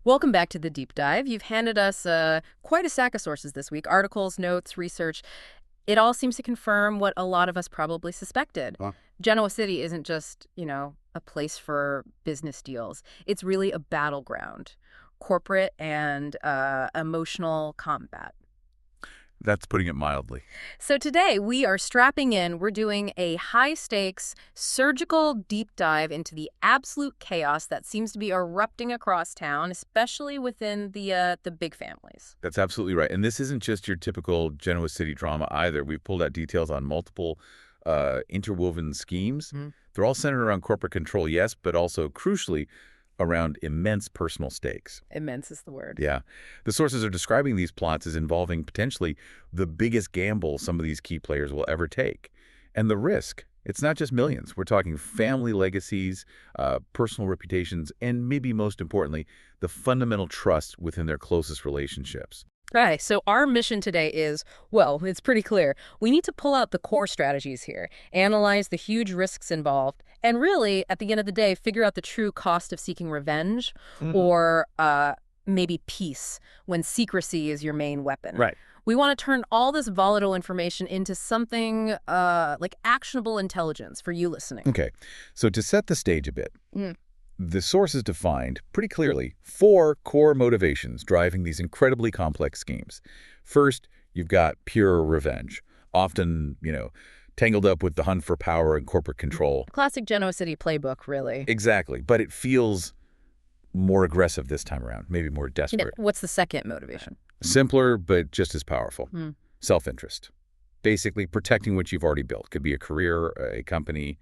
Welcome back to the deep dive. You've handed us quite a stack of sources this week, articles, notes, research. It all seems to confirm what a lot of us probably suspected. Huh? Genoa City isn't just, a place for business deals. It's really a battleground, corporate and emotional combat. That's putting it mildly. So today we are strapping in. We're doing a high-stakes surgical deep dive into the absolute chaos that seems to be erupting across town, especially within the big families. That's absolutely right. And this isn't just your typical Genoa City drama either. We've pulled out details on multiple interwoven schemes. Mhm. They're all centered around corporate control, yes, but also, crucially, around immense personal stakes. Immense is the word. Yeah. The sources are describing these plots as involving potentially the biggest gamble some of these key players will ever take. And the risk, it's not just millions. We're talking family legacies, personal reputations, and maybe most importantly, the fundamental trust within their closest relationships. Okay, so our mission today is, well, it's pretty clear. We need to pull out the core strategies here, analyze the huge risks involved, and really, at the end of the day, figure out the true cost of seeking revenge or maybe peace when secrecy is your main weapon. Right. We want to turn all this volatile information into something like actionable intelligence for you listening. Okay. So to set the stage a bit, Mm. the sources defined pretty clearly 4 core motivations driving these incredibly complex schemes. First, you've got pure revenge, often, tangled up with the hunt for power and corporate control. Classic Genoa City playbook, really. Exactly. But it feels more aggressive this time around, maybe more desperate. What's the second motivation? Simpler, but just as powerful. Mm. Self-interest. Basically protecting what you've already built. Could be a career, a company,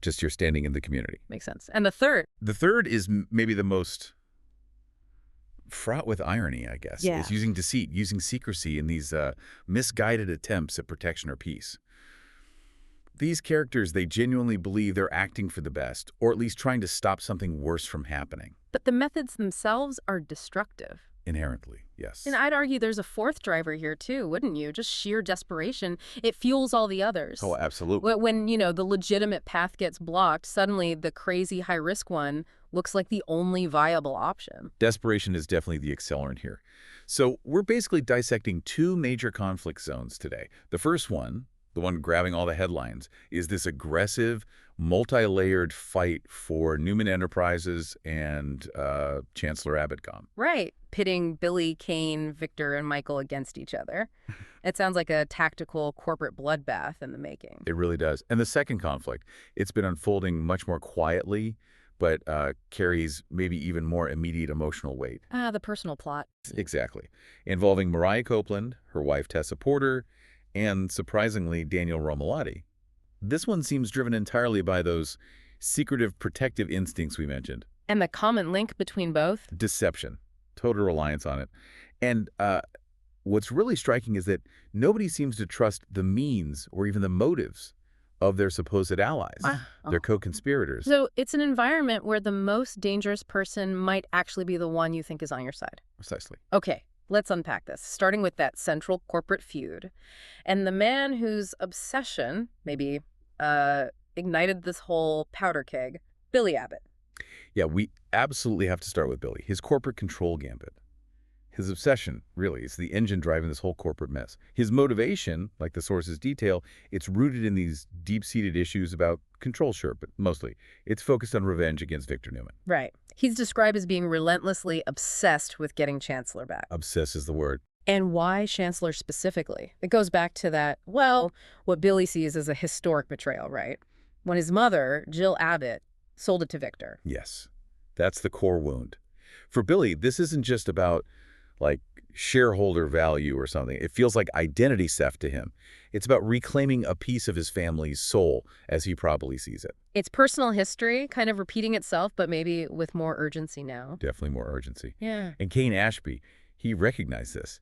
just your standing in the community. Makes sense. And the third? The third is maybe the most fraught with irony, I guess. Yeah. Is using deceit, using secrecy in these misguided attempts at protection or peace. These characters, they genuinely believe they're acting for the best, or at least trying to stop something worse from happening. But the methods themselves are destructive. Inherently, yes. And I'd argue there's a fourth driver here, too, wouldn't you? Just sheer desperation. It fuels all the others. Oh, absolutely. When, the legitimate path gets blocked, suddenly the crazy high-risk one looks like the only viable option. Desperation is definitely the accelerant here. So we're basically dissecting 2 major conflict zones today. The first one, the one grabbing all the headlines, is this aggressive, multi-layered fight for Newman Enterprises and Chancellor Abedcom. Right. Pitting Billy, Kane, Victor, and Michael against each other. It sounds like a tactical corporate bloodbath in the making. It really does. And the second conflict, it's been unfolding much more quietly, but carries maybe even more immediate emotional weight. The personal plot. Exactly. Involving Mariah Copeland, her wife Tessa Porter, and, surprisingly, Daniel Romalotti. This one seems driven entirely by those secretive protective instincts we mentioned. And the common link between both? Deception. Total reliance on it. And what's really striking is that nobody seems to trust the means or even the motives of their supposed allies, their co-conspirators. So it's an environment where the most dangerous person might actually be the one you think is on your side. Precisely. Okay. Let's unpack this, starting with that central corporate feud. And the man whose obsession, maybe, ignited this whole powder keg, Billy Abbott. Yeah, we absolutely have to start with Billy. His corporate control gambit. His obsession, really, is the engine driving this whole corporate mess. His motivation, like the sources detail, it's rooted in these deep-seated issues about control, sure, but mostly it's focused on revenge against Victor Newman. Right. He's described as being relentlessly obsessed with getting Chancellor back. Obsessed is the word. And why Chancellor specifically? It goes back to that, well, what Billy sees as a historic betrayal, right? When his mother, Jill Abbott, sold it to Victor. Yes, that's the core wound. For Billy, this isn't just about, like, shareholder value or something. It feels like identity theft to him. It's about reclaiming a piece of his family's soul, as he probably sees it. It's personal history, kind of repeating itself, but maybe with more urgency now. Definitely more urgency. Yeah. And Kane Ashby, he recognized this.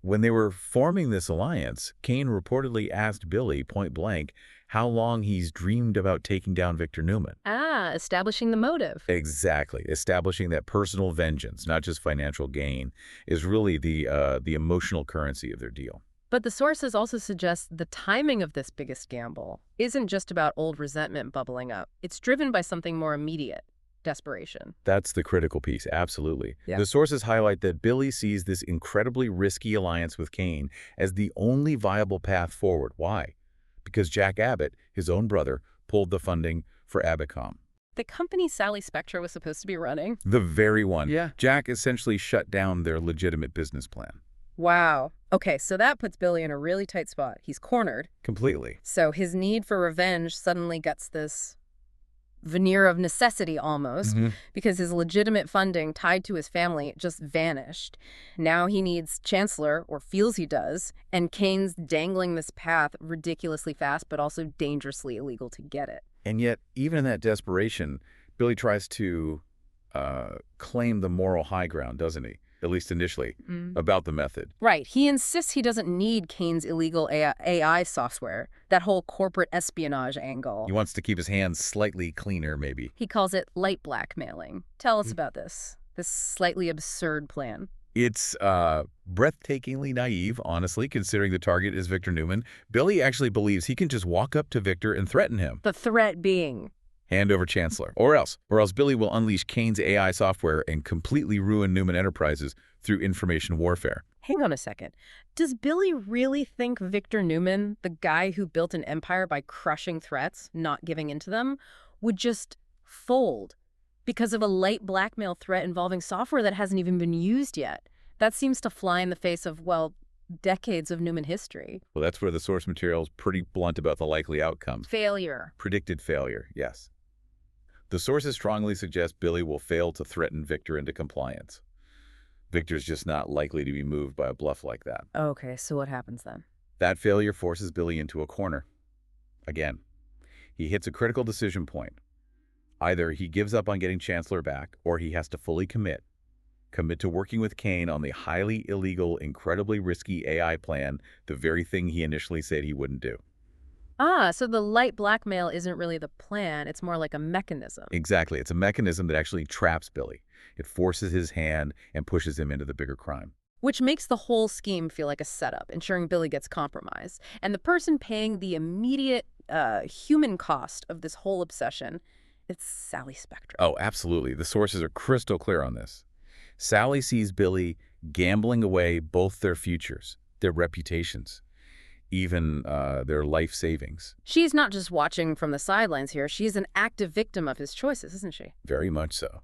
When they were forming this alliance, Kane reportedly asked Billy point blank how long he's dreamed about taking down Victor Newman. Establishing the motive. Exactly. Establishing that personal vengeance, not just financial gain, is really the emotional currency of their deal. But the sources also suggest the timing of this biggest gamble isn't just about old resentment bubbling up. It's driven by something more immediate. desperation. That's the critical piece, absolutely. Yeah. The sources highlight that Billy sees this incredibly risky alliance with Kane as the only viable path forward. Why? Because Jack Abbott, his own brother, pulled the funding for Abacom. The company Sally Spectra was supposed to be running? The very one. Yeah. Jack essentially shut down their legitimate business plan. Wow. Okay, so that puts Billy in a really tight spot. He's cornered. Completely. So his need for revenge suddenly gets this veneer of necessity almost, because his legitimate funding tied to his family just vanished. Now he needs Chancellor, or feels he does, and Kane's dangling this path ridiculously fast but also dangerously illegal to get it. And yet, even in that desperation, Billy tries to claim the moral high ground, doesn't he? At least initially, about the method. Right. He insists he doesn't need Kane's illegal AI software, that whole corporate espionage angle. He wants to keep his hands slightly cleaner, maybe. He calls it light blackmailing. Tell us about this slightly absurd plan. It's breathtakingly naive, honestly, considering the target is Victor Newman. Billy actually believes he can just walk up to Victor and threaten him. The threat being? Hand over Chancellor. Or else Billy will unleash Kane's AI software and completely ruin Newman Enterprises through information warfare. Hang on a second. Does Billy really think Victor Newman, the guy who built an empire by crushing threats, not giving in to them, would just fold because of a light blackmail threat involving software that hasn't even been used yet? That seems to fly in the face of, well, decades of Newman history. Well, that's where the source material is pretty blunt about the likely outcomes. Failure. Predicted failure, yes. The sources strongly suggest Billy will fail to threaten Victor into compliance. Victor's just not likely to be moved by a bluff like that. Okay, so what happens then? That failure forces Billy into a corner. Again, he hits a critical decision point. Either he gives up on getting Chancellor back, or he has to fully commit to working with Kane on the highly illegal, incredibly risky AI plan, the very thing he initially said he wouldn't do. Ah, so the light blackmail isn't really the plan. It's more like a mechanism. Exactly. It's a mechanism that actually traps Billy. It forces his hand and pushes him into the bigger crime. Which makes the whole scheme feel like a setup, ensuring Billy gets compromised. And the person paying the immediate human cost of this whole obsession, it's Sally Spectra. Oh, absolutely. The sources are crystal clear on this. Sally sees Billy gambling away both their futures, their reputations, even their life savings. She's not just watching from the sidelines here. She's an active victim of his choices, isn't she? Very much so.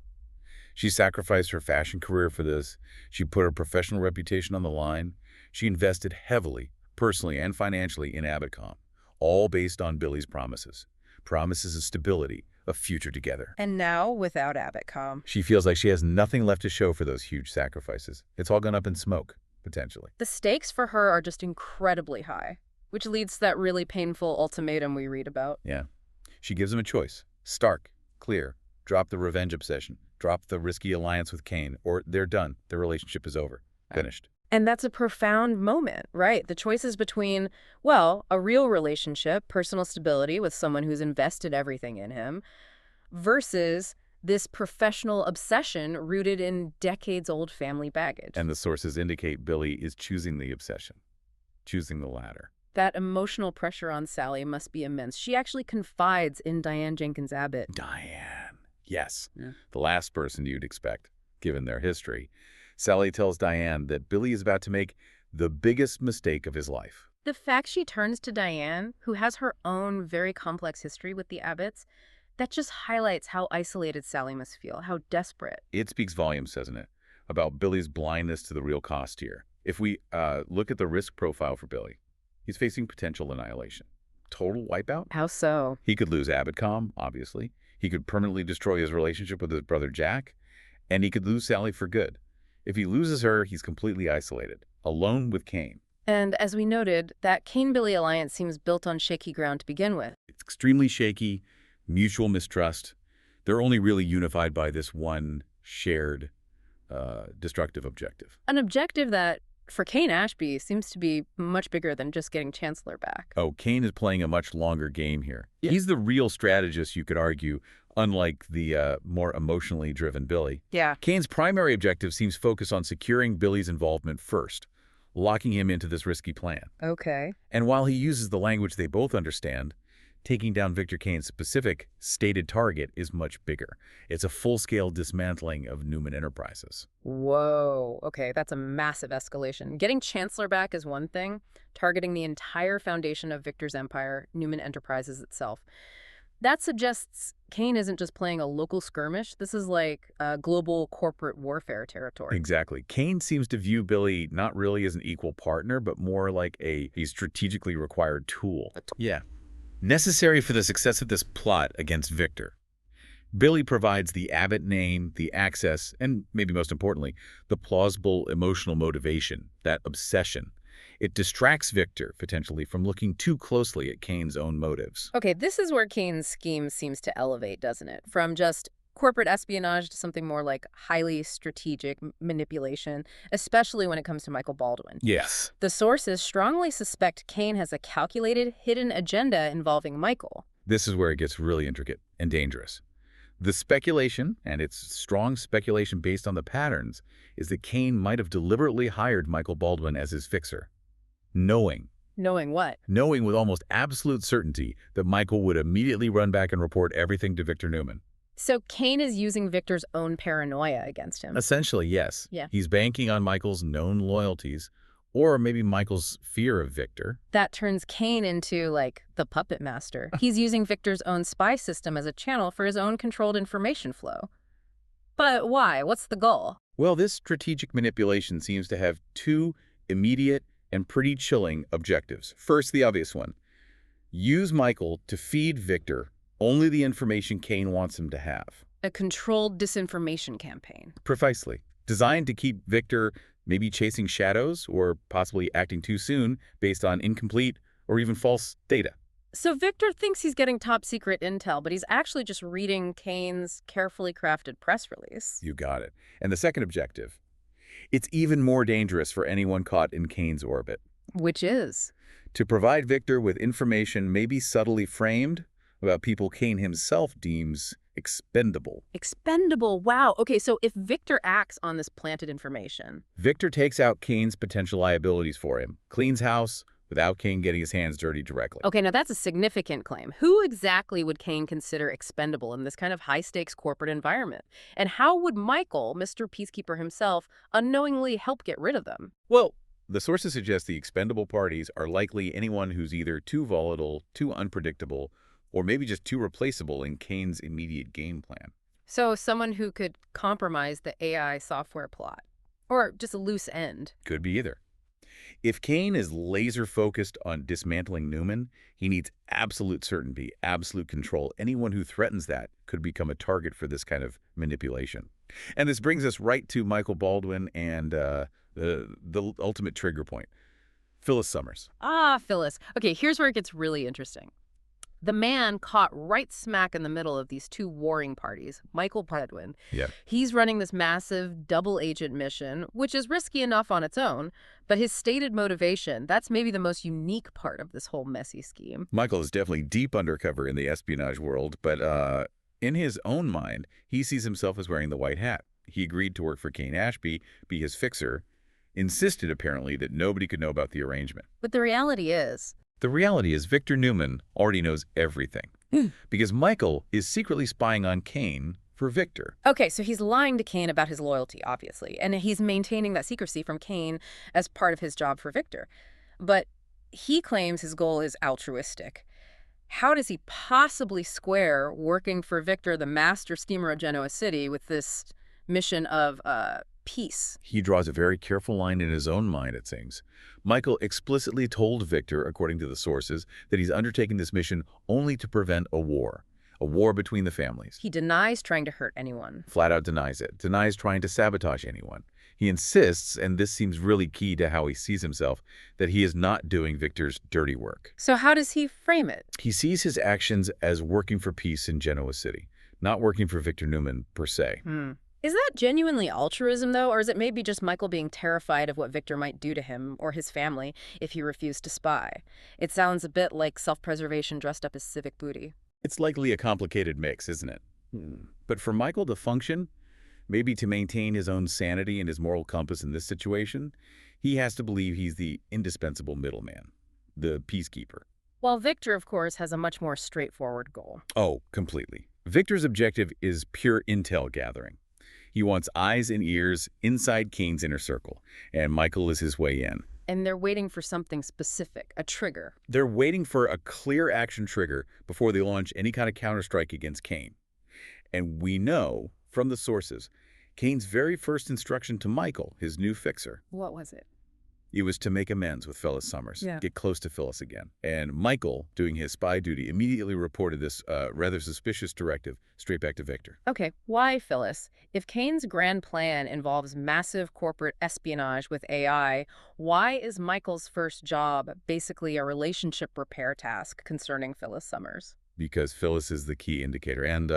She sacrificed her fashion career for this. She put her professional reputation on the line. She invested heavily, personally and financially, in Abacom, all based on Billy's promises. Promises of stability, a future together. And now, without Abacom, she feels like she has nothing left to show for those huge sacrifices. It's all gone up in smoke, potentially. The stakes for her are just incredibly high, which leads to that really painful ultimatum we read about. Yeah. She gives him a choice. Stark, clear. Drop the revenge obsession. Drop the risky alliance with Kane, or they're done. Their relationship is over. Finished. And that's a profound moment, right? The choice is between, well, a real relationship, personal stability with someone who's invested everything in him, versus this professional obsession rooted in decades-old family baggage. And the sources indicate Billy is choosing the obsession, choosing the latter. That emotional pressure on Sally must be immense. She actually confides in Diane Jenkins Abbott. Diane. Yes. Yeah. The last person you'd expect, given their history. Sally tells Diane that Billy is about to make the biggest mistake of his life. The fact she turns to Diane, who has her own very complex history with the Abbotts, that just highlights how isolated Sally must feel, how desperate. It speaks volumes, doesn't it, about Billy's blindness to the real cost here. If we look at the risk profile for Billy, he's facing potential annihilation. Total wipeout? How so? He could lose Abacom, obviously. He could permanently destroy his relationship with his brother Jack, and he could lose Sally for good. If he loses her, he's completely isolated, alone with Kane. And as we noted, that Kane-Billy alliance seems built on shaky ground to begin with. It's extremely shaky, mutual mistrust. They're only really unified by this one shared destructive objective. An objective that, for Kane Ashby, seems to be much bigger than just getting Chancellor back. Oh, Kane is playing a much longer game here. Yeah. He's the real strategist, you could argue, unlike the more emotionally driven Billy. Yeah. Kane's primary objective seems focused on securing Billy's involvement first, locking him into this risky plan. Okay. And while he uses the language they both understand, taking down Victor Kane's specific stated target is much bigger. It's a full-scale dismantling of Newman Enterprises. Whoa. Okay, that's a massive escalation. Getting Chancellor back is one thing. Targeting the entire foundation of Victor's empire, Newman Enterprises itself. That suggests Kane isn't just playing a local skirmish. This is like a global corporate warfare territory. Exactly. Kane seems to view Billy not really as an equal partner, but more like a strategically required tool. Yeah. Necessary for the success of this plot against Victor. Billy provides the Abbott name, the access, and maybe most importantly, the plausible emotional motivation, that obsession. It distracts Victor, potentially, from looking too closely at Kane's own motives. Okay, this is where Kane's scheme seems to elevate, doesn't it? From just corporate espionage to something more like highly strategic manipulation, especially when it comes to Michael Baldwin. Yes. The sources strongly suspect Kane has a calculated, hidden agenda involving Michael. This is where it gets really intricate and dangerous. The speculation, and it's strong speculation based on the patterns, is that Kane might have deliberately hired Michael Baldwin as his fixer. Knowing What? knowing with almost absolute certainty that Michael would immediately run back and report everything to Victor Newman. So Kane is using Victor's own paranoia against him. Essentially, yes. Yeah. He's banking on Michael's known loyalties, or maybe Michael's fear of Victor. That turns Kane into, like, the puppet master. He's using Victor's own spy system as a channel for his own controlled information flow. But why? What's the goal? Well, this strategic manipulation seems to have two immediate and pretty chilling objectives. First, the obvious one. Use Michael to feed Victor only the information Kane wants him to have. A controlled disinformation campaign. Precisely. Designed to keep Victor maybe chasing shadows or possibly acting too soon based on incomplete or even false data. So Victor thinks he's getting top secret intel, but he's actually just reading Kane's carefully crafted press release. You got it. And the second objective. It's even more dangerous for anyone caught in Kane's orbit. Which is? To provide Victor with information maybe subtly framed about people Kane himself deems expendable. Expendable. Wow. Okay, so if Victor acts on this planted information. Victor takes out Kane's potential liabilities for him, cleans house without Kane getting his hands dirty directly. Okay, now that's a significant claim. Who exactly would Kane consider expendable in this kind of high-stakes corporate environment? And how would Michael, Mr. Peacekeeper himself, unknowingly help get rid of them? Well, the sources suggest the expendable parties are likely anyone who's either too volatile, too unpredictable, or maybe just too replaceable in Kane's immediate game plan. So someone who could compromise the AI software plot. Or just a loose end. Could be either. If Kane is laser-focused on dismantling Newman, he needs absolute certainty, absolute control. Anyone who threatens that could become a target for this kind of manipulation. And this brings us right to Michael Baldwin and the ultimate trigger point, Phyllis Summers. Ah, Phyllis. Okay, here's where it gets really interesting. The man caught right smack in the middle of these two warring parties, Michael Baldwin. Yeah. He's running this massive double-agent mission, which is risky enough on its own, but his stated motivation, that's maybe the most unique part of this whole messy scheme. Michael is definitely deep undercover in the espionage world, but in his own mind, he sees himself as wearing the white hat. He agreed to work for Kane Ashby, be his fixer, insisted apparently that nobody could know about the arrangement. But the reality is... Victor Newman already knows everything because Michael is secretly spying on Kane for Victor. Okay, so he's lying to Kane about his loyalty, obviously, and he's maintaining that secrecy from Kane as part of his job for Victor. But he claims his goal is altruistic. How does he possibly square working for Victor, the master schemer of Genoa City, with this mission of peace? He draws a very careful line in his own mind, it seems. Michael explicitly told Victor, according to the sources, that he's undertaking this mission only to prevent a war between the families. He denies trying to hurt anyone. Flat out denies it, denies trying to sabotage anyone. He insists, and this seems really key to how he sees himself, that he is not doing Victor's dirty work. So how does he frame it? He sees his actions as working for peace in Genoa City, not working for Victor Newman per se. Is that genuinely altruism, though, or is it maybe just Michael being terrified of what Victor might do to him or his family if he refused to spy? It sounds a bit like self-preservation dressed up as civic booty. It's likely a complicated mix, isn't it? But for Michael to function, maybe to maintain his own sanity and his moral compass in this situation, he has to believe he's the indispensable middleman, the peacekeeper. While Victor, of course, has a much more straightforward goal. Oh, completely. Victor's objective is pure intel gathering. He wants eyes and ears inside Kane's inner circle, and Michael is his way in. And they're waiting for something specific, a trigger. They're waiting for a clear action trigger before they launch any kind of counterstrike against Kane. And we know from the sources, Kane's very first instruction to Michael, his new fixer, What was it? it was to make amends with Phyllis Summers, get close to Phyllis again. And Michael, doing his spy duty, immediately reported this rather suspicious directive straight back to Victor. Okay, why, Phyllis? If Kane's grand plan involves massive corporate espionage with AI, why is Michael's first job basically a relationship repair task concerning Phyllis Summers? Because Phyllis is the key indicator, and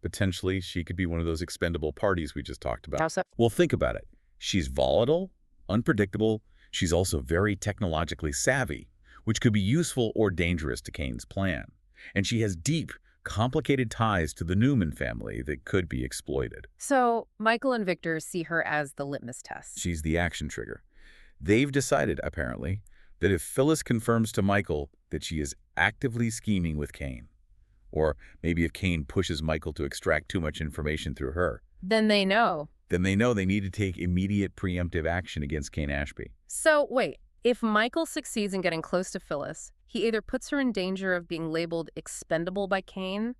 potentially she could be one of those expendable parties we just talked about. How so? Well, think about it. She's volatile, unpredictable. She's also very technologically savvy, which could be useful or dangerous to Kane's plan. And she has deep, complicated ties to the Newman family that could be exploited. So, Michael and Victor see her as the litmus test. She's the action trigger. They've decided, apparently, that if Phyllis confirms to Michael that she is actively scheming with Kane, or maybe if Kane pushes Michael to extract too much information through her, Then they know. then they know they need to take immediate preemptive action against Kane Ashby. So, wait, if Michael succeeds in getting close to Phyllis, he either puts her in danger of being labeled expendable by Kane,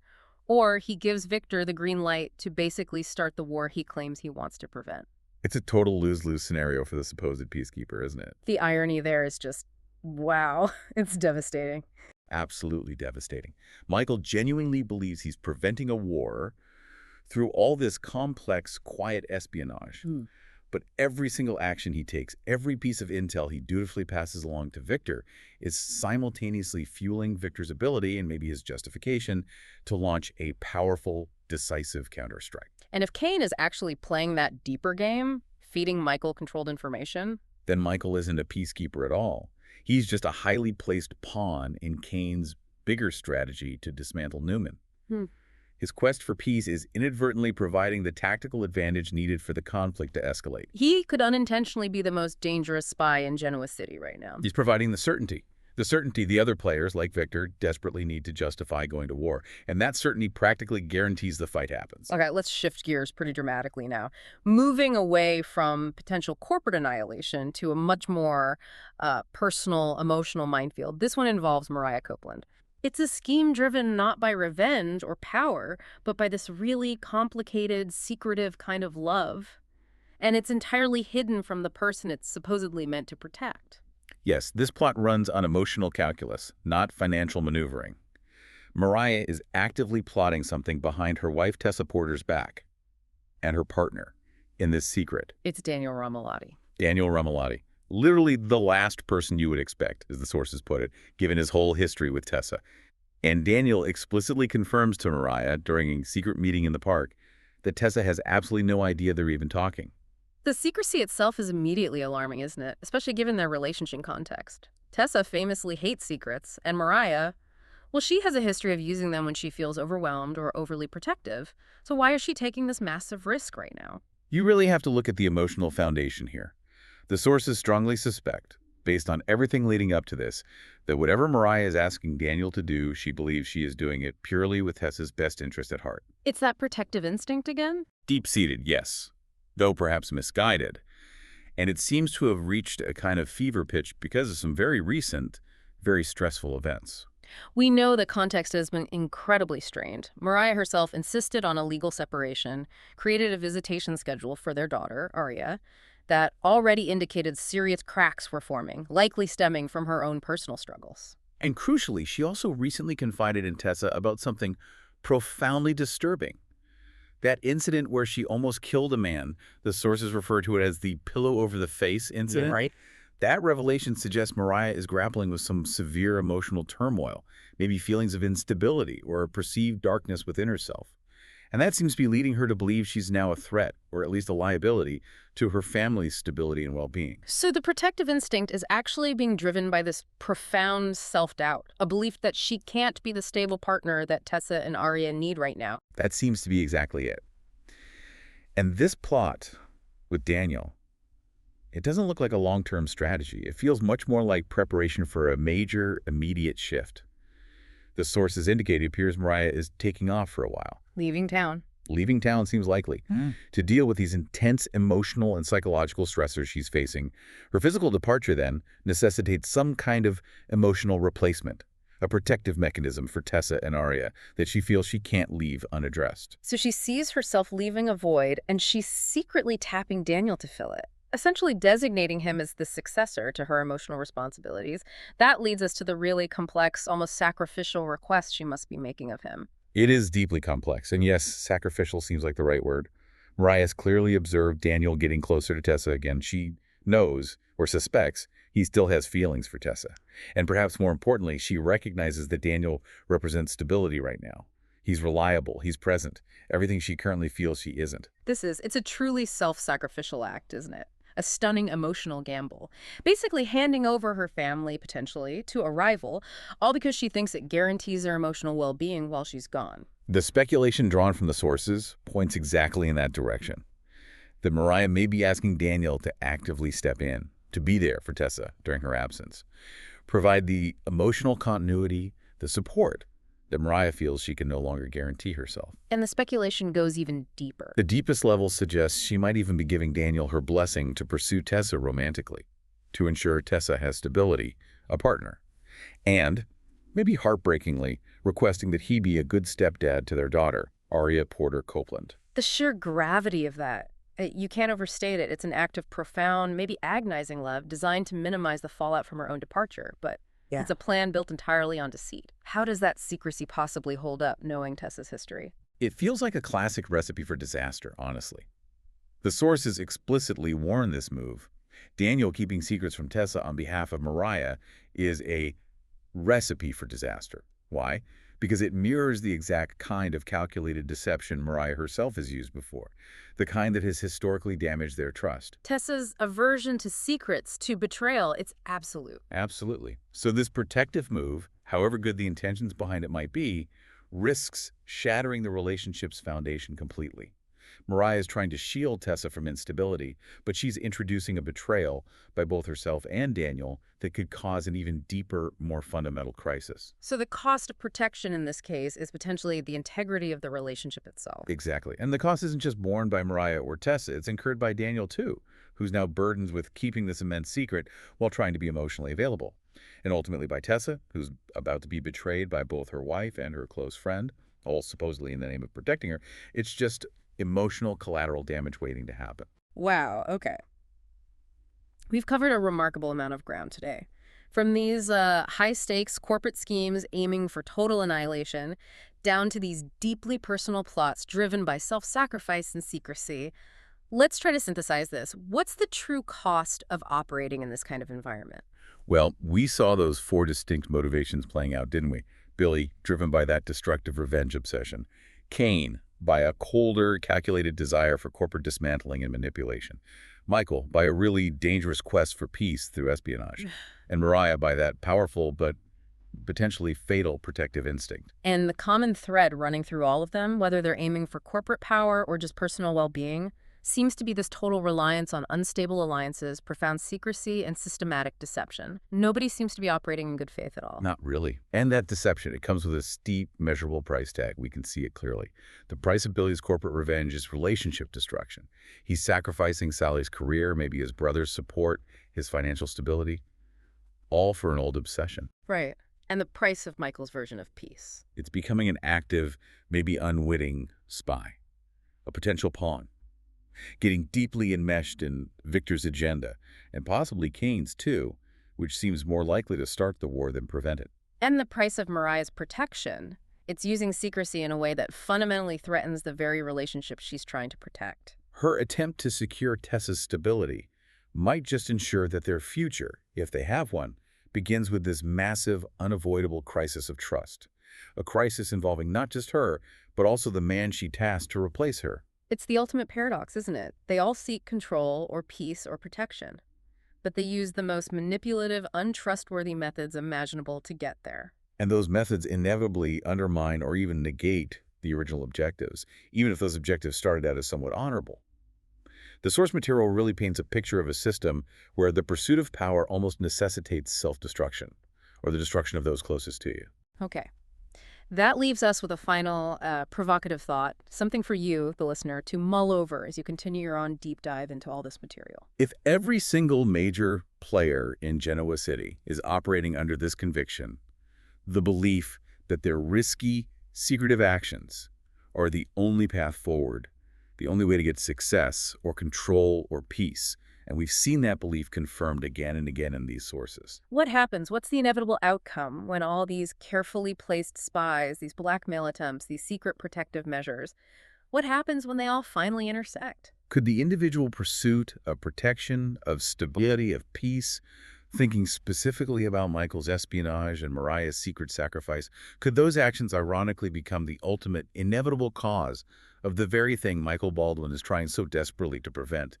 or he gives Victor the green light to basically start the war he claims he wants to prevent. It's a total lose-lose scenario for the supposed peacekeeper, isn't it? The irony there is just, wow, it's devastating. Absolutely devastating. Michael genuinely believes he's preventing a war through all this complex, quiet espionage. But every single action he takes, every piece of intel he dutifully passes along to Victor is simultaneously fueling Victor's ability, and maybe his justification, to launch a powerful, decisive counterstrike. And if Kane is actually playing that deeper game, feeding Michael controlled information, Then Michael isn't a peacekeeper at all. He's just a highly placed pawn in Kane's bigger strategy to dismantle Newman. His quest for peace is inadvertently providing the tactical advantage needed for the conflict to escalate. he could unintentionally be the most dangerous spy in Genoa City right now. He's providing the certainty the other players, like Victor, desperately need to justify going to war. And that certainty practically guarantees the fight happens. Okay, let's shift gears pretty dramatically now. Moving away from potential corporate annihilation to a much more personal, emotional minefield. This one involves Mariah Copeland. It's a scheme driven not by revenge or power, but by this really complicated, secretive kind of love. And it's entirely hidden from the person it's supposedly meant to protect. Yes, this plot runs on emotional calculus, not financial maneuvering. Mariah is actively plotting something behind her wife Tessa Porter's back and her partner in this secret. It's Daniel Ramalotti. Daniel Ramalotti. Literally the last person you would expect, as the sources put it, given his whole history with Tessa. And Daniel explicitly confirms to Mariah during a secret meeting in the park that Tessa has absolutely no idea they're even talking. The secrecy itself is immediately alarming, isn't it? Especially given their relationship context. Tessa famously hates secrets, and Mariah, well, she has a history of using them when she feels overwhelmed or overly protective. So why is she taking this massive risk right now? You really have to look at the emotional foundation here. The sources strongly suspect, based on everything leading up to this, that whatever Mariah is asking Daniel to do, she believes she is doing it purely with Tessa's best interest at heart. It's that protective instinct again? Deep-seated, yes, though perhaps misguided. And it seems to have reached a kind of fever pitch because of some very recent, very stressful events. We know the context has been incredibly strained. Mariah herself insisted on a legal separation, created a visitation schedule for their daughter, Aria, that already indicated serious cracks were forming, likely stemming from her own personal struggles. And crucially, she also recently confided in Tessa about something profoundly disturbing. That incident where she almost killed a man, the sources refer to it as the pillow over the face incident. Yeah, right. That revelation suggests Mariah is grappling with some severe emotional turmoil, maybe feelings of instability or a perceived darkness within herself. And that seems to be leading her to believe she's now a threat, or at least a liability, to her family's stability and well-being. So the protective instinct is actually being driven by this profound self-doubt, a belief that she can't be the stable partner that Tessa and Aria need right now. That seems to be exactly it. And this plot with Daniel, It doesn't look like a long-term strategy. It feels much more like preparation for a major, immediate shift. The sources indicate it appears Mariah is taking off for a while. Leaving town. Leaving town seems likely. To deal with these intense emotional and psychological stressors she's facing, her physical departure then necessitates some kind of emotional replacement, a protective mechanism for Tessa and Arya that she feels she can't leave unaddressed. So she sees herself leaving a void, and she's secretly tapping Daniel to fill it, essentially designating him as the successor to her emotional responsibilities. That leads us to the really complex, almost sacrificial request she must be making of him. It is deeply complex, and yes, sacrificial seems like the right word. Mariah's clearly observed Daniel getting closer to Tessa again. She knows, or suspects, he still has feelings for Tessa. And perhaps more importantly, she recognizes that Daniel represents stability right now. He's reliable, he's present, everything she currently feels she isn't. It's a truly self-sacrificial act, isn't it? A stunning emotional gamble. Basically handing over her family, potentially, to a rival, all because she thinks it guarantees her emotional well-being while she's gone. The speculation drawn from the sources points exactly in that direction. That Mariah may be asking Daniel to actively step in, to be there for Tessa during her absence, provide the emotional continuity, the support that Mariah feels she can no longer guarantee herself. And the speculation goes even deeper. The deepest level suggests she might even be giving Daniel her blessing to pursue Tessa romantically, to ensure Tessa has stability, a partner, and, maybe heartbreakingly, requesting that he be a good stepdad to their daughter, Arya Porter Copeland. The sheer gravity of that. You can't overstate it. It's an act of profound, maybe agonizing love designed to minimize the fallout from her own departure, but it's a plan built entirely on deceit. How does that secrecy possibly hold up, knowing Tessa's history? It feels like a classic recipe for disaster, honestly. The sources explicitly warn this move. Daniel keeping secrets from Tessa on behalf of Mariah is a recipe for disaster. Why? Because it mirrors the exact kind of calculated deception Mariah herself has used before, the kind that has historically damaged their trust. Tessa's aversion to secrets, to betrayal, it's absolute. Absolutely. So this protective move, however good the intentions behind it might be, risks shattering the relationship's foundation completely. Mariah is trying to shield Tessa from instability, but she's introducing a betrayal by both herself and Daniel that could cause an even deeper, more fundamental crisis. So the cost of protection in this case is potentially the integrity of the relationship itself. Exactly. And the cost isn't just borne by Mariah or Tessa, it's incurred by Daniel too, who's now burdened with keeping this immense secret while trying to be emotionally available. And ultimately by Tessa, who's about to be betrayed by both her wife and her close friend, all supposedly in the name of protecting her. It's just emotional collateral damage waiting to happen. Wow, okay. We've covered a remarkable amount of ground today. From these high-stakes corporate schemes aiming for total annihilation, down to these deeply personal plots driven by self-sacrifice and secrecy. Let's try to synthesize this. What's the true cost of operating in this kind of environment? Well, we saw those four distinct motivations playing out, didn't we? Billy, driven by that destructive revenge obsession. Cain, by a colder, calculated desire for corporate dismantling and manipulation. Michael, by a really dangerous quest for peace through espionage. And Mariah, by that powerful but potentially fatal protective instinct. And the common thread running through all of them, whether they're aiming for corporate power or just personal well-being, seems to be this total reliance on unstable alliances, profound secrecy, and systematic deception. Nobody seems to be operating in good faith at all. Not really. And that deception, it comes with a steep, measurable price tag. We can see it clearly. The price of Billy's corporate revenge is relationship destruction. He's sacrificing Sally's career, maybe his brother's support, his financial stability, all for an old obsession. Right. And the price of Michael's version of peace. It's becoming an active, maybe unwitting spy, a potential pawn, getting deeply enmeshed in Victor's agenda, and possibly Cain's too, which seems more likely to start the war than prevent it. And the price of Mariah's protection. It's using secrecy in a way that fundamentally threatens the very relationship she's trying to protect. Her attempt to secure Tessa's stability might just ensure that their future, if they have one, begins with this massive, unavoidable crisis of trust. A crisis involving not just her, but also the man she tasked to replace her. It's the ultimate paradox, isn't it? They all seek control or peace or protection, but they use the most manipulative, untrustworthy methods imaginable to get there. And those methods inevitably undermine or even negate the original objectives, even if those objectives started out as somewhat honorable. The source material really paints a picture of a system where the pursuit of power almost necessitates self-destruction, or the destruction of those closest to you. Okay. That leaves us with a final provocative thought, something for you, the listener, to mull over as you continue your own deep dive into all this material. If every single major player in Genoa City is operating under this conviction, the belief that their risky, secretive actions are the only path forward, the only way to get success or control or peace, and we've seen that belief confirmed again and again in these sources. What happens? What's the inevitable outcome when all these carefully placed spies, these blackmail attempts, these secret protective measures, what happens when they all finally intersect? Could the individual pursuit of protection, of stability, of peace, thinking specifically about Michael's espionage and Mariah's secret sacrifice, could those actions ironically become the ultimate, inevitable cause of the very thing Michael Baldwin is trying so desperately to prevent,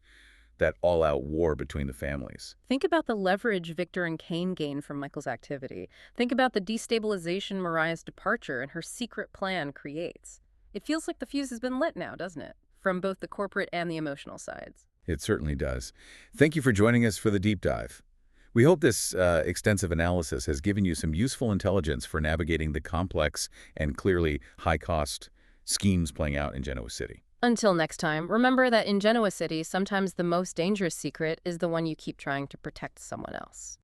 that all-out war between the families? Think about the leverage Victor and Kane gain from Michael's activity. Think about the destabilization Mariah's departure and her secret plan creates. It feels like the fuse has been lit now, doesn't it? From both the corporate and the emotional sides. It certainly does. Thank you for joining us for the deep dive. We hope this extensive analysis has given you some useful intelligence for navigating the complex and clearly high-cost schemes playing out in Genoa City. Until next time, remember that in Genoa City, sometimes the most dangerous secret is the one you keep trying to protect someone else.